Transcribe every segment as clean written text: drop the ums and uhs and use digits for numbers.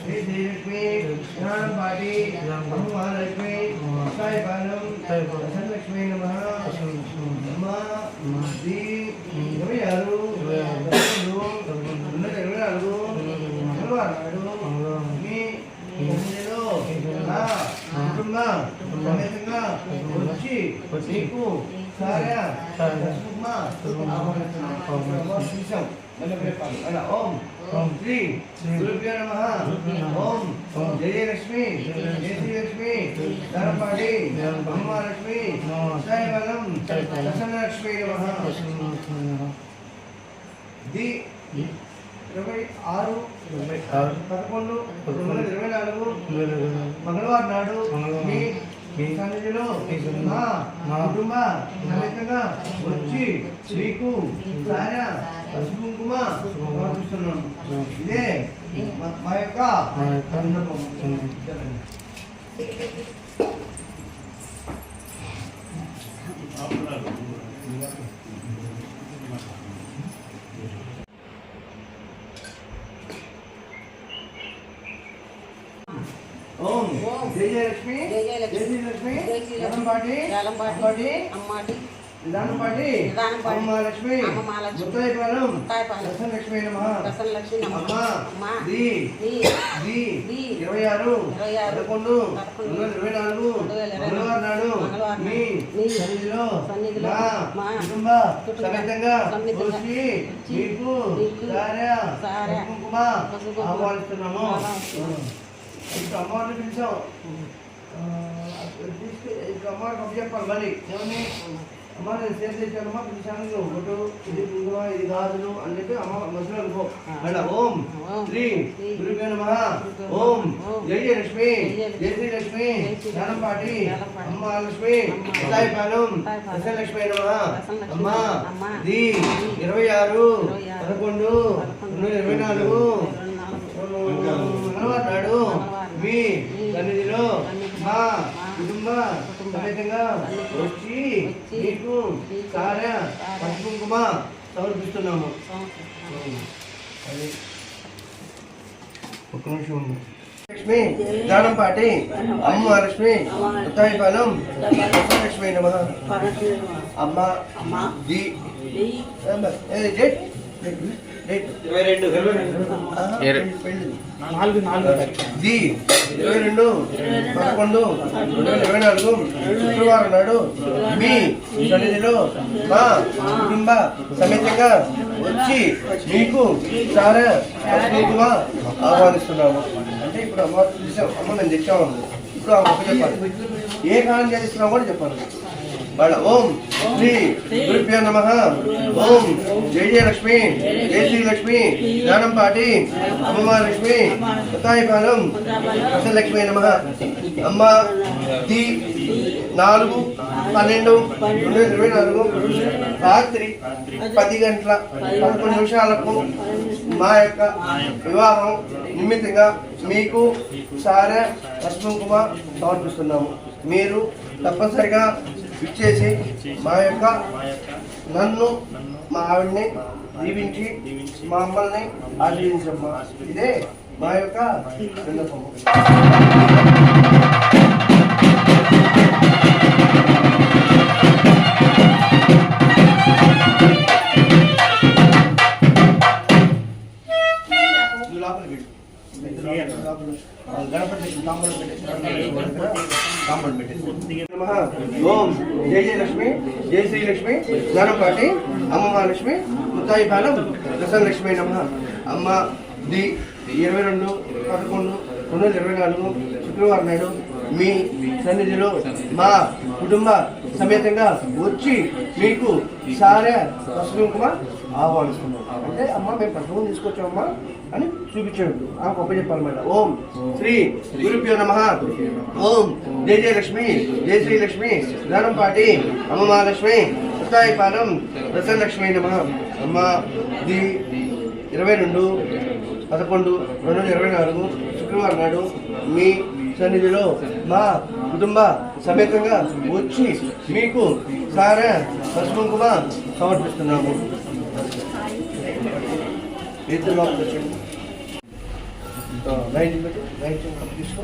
శ్రీ శ్రీలక్ష్మి జ్ఞానపాటి మహాలక్ష్మి సాయిబాలం లక్ష్మీ నమ అమ్మా శ్రీ 26 మీ ఇందులో నా కుటుంబ సమేతంగా వచ్చి నీకు సారా ఓం శ్రీ గురుభ్యో నమః ఓం జయ లక్ష్మి జయ శ్రీలక్ష్మి ధనపాటి అమ్మలక్ష్మి సాయిబలం ప్రసన్నలక్ష్మి నమః ది 26 11 2024 మంగళవారం నాడు మీ సన్నిధిలో మా కుటుంబ సమేతంగా వచ్చి మీకు సారా పసుపు కుంకుమ సమర్పిస్తున్నాం. ఇదే మా యొక్క సందర్భం. ఓం జయ జయలక్ష్మి జయ శ్రీలక్ష్మి ధనంపాటి నిదానపాటి అమ్మలక్ష్మి ముత్తైపాలెం ప్రసన్నలక్ష్మి నమః అమ్మా ది 26 11 2024 మంగళవారం నాడు మీ సన్నిధిలో మా కుటుంబ సమేతంగా వచ్చి మీకు సారా కుంకుమ ఆహ్వానిస్తున్నాము. ఇంకా అమ్మవారిని పిలిచాం. అమ్మవారికి అప్పచెప్పాలి. మళ్ళీ ఏమని అమ్మ నేను సేల్ చేశానమ్మా పిలిచాను ఒకటి ఇది కుంకుమ ఇది గాజులు అని చెప్పి అమ్మ మధ్యలో అనుకో. మళ్ళీ ఓం శ్రీ గురుభ్యో నమః ఓం జయ లక్ష్మి జయ శ్రీలక్ష్మి జ్ఞానపాటి అమ్మలక్ష్మి సాయిపాలెం ప్రసన్నలక్ష్మి నమః అమ్మా ది 26 11 2024 మంగళవారం నాడు మీ సన్నిధిలో మా కుటుంబ సమేతంగా వచ్చి మీకు సారా పసుపు కుంకుమ సమర్పిస్తున్నాము. ఒక్క నిమిషం. లక్ష్మి జ్ఞానంపాటి అమ్మలక్ష్మి ముత్తాయిపాలెం లక్ష్మీ నమః అమ్మ ది 22 11 2024 శుక్రవారం నాడు మీ సన్నిధిలో మా కుటుంబ సమేతంగా వచ్చి మీకు సారా కుంకుమ ఆహ్వానిస్తున్నాము. అంటే ఇప్పుడు అమ్మ మేము తెచ్చాము. ఇప్పుడు అమ్మ చెప్పాలి ఏ కాలం చేస్తున్నామో కూడా చెప్పాలి. ఓం శ్రీ గురుభ్యో నమః ఓం జయ జయలక్ష్మి జయ శ్రీలక్ష్మి జ్ఞానంపాటి అమ్మలక్ష్మి ముత్తాయిపాలెం ప్రసన్నలక్ష్మి నమః అమ్మ ది 4 12 2024 రాత్రి 10 గంటల 11 నిమిషాలకు మా యొక్క వివాహం నిమిత్తంగా మీకు సారా పసుపు కుంకుమ సమర్పిస్తున్నాము. మీరు తప్పనిసరిగా ఇచ్చేసి మా యొక్క నన్ను మా ఆవిడ్ని దీవించి మా అమ్మల్ని ఆశీర్వదించమ్మా. ఇదే మా యొక్క విన్నపము. ఓం జయ జయలక్ష్మి జయ శ్రీలక్ష్మి జ్ఞానపాటి అమ్మలక్ష్మి ముత్తాయిపాలెం ప్రసన్నలక్ష్మి నమః అమ్మ ది 22 11 2024 శుక్రవారం నాడు మీ సన్నిధిలో మా కుటుంబ సమేతంగా వచ్చి మీకు సారా పసుపు కుంకుమ ఆహ్వానిస్తున్నాం. అంటే అమ్మ మేము పసుపు తీసుకొచ్చామమ్మా అని చూపించాడు. ఆ గొప్ప చెప్పాలన్నమాట. ఓం శ్రీ గురుభ్యో నమః ఓం జయ జయలక్ష్మి జయ శ్రీలక్ష్మి జ్ఞానంపాటి అమ్మలక్ష్మి ముత్తాయిపాలెం ప్రసన్నలక్ష్మి నమః అమ్మ ది 22 11 2024 శుక్రవారం నాడు మీ సన్నిధిలో మా కుటుంబ సమేతంగా వచ్చి మీకు సారా పసుపు కుంకుమ సమర్పిస్తున్నాము. రైట్ పెట్టు, రైట్ కప్ తీసుకో.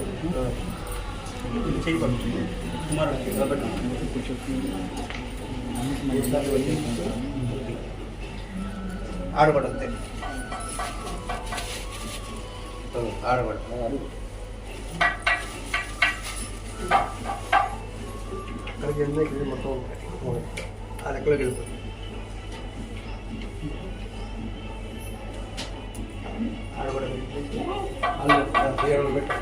ఆడబడంతే ఆడబడ అక్కడికి వెళ్ళినా ఇక్కడ మొత్తం ఆ లెక్కలోకి వెళ్ళిపోతుంది. ఆడబడ పెట్టు.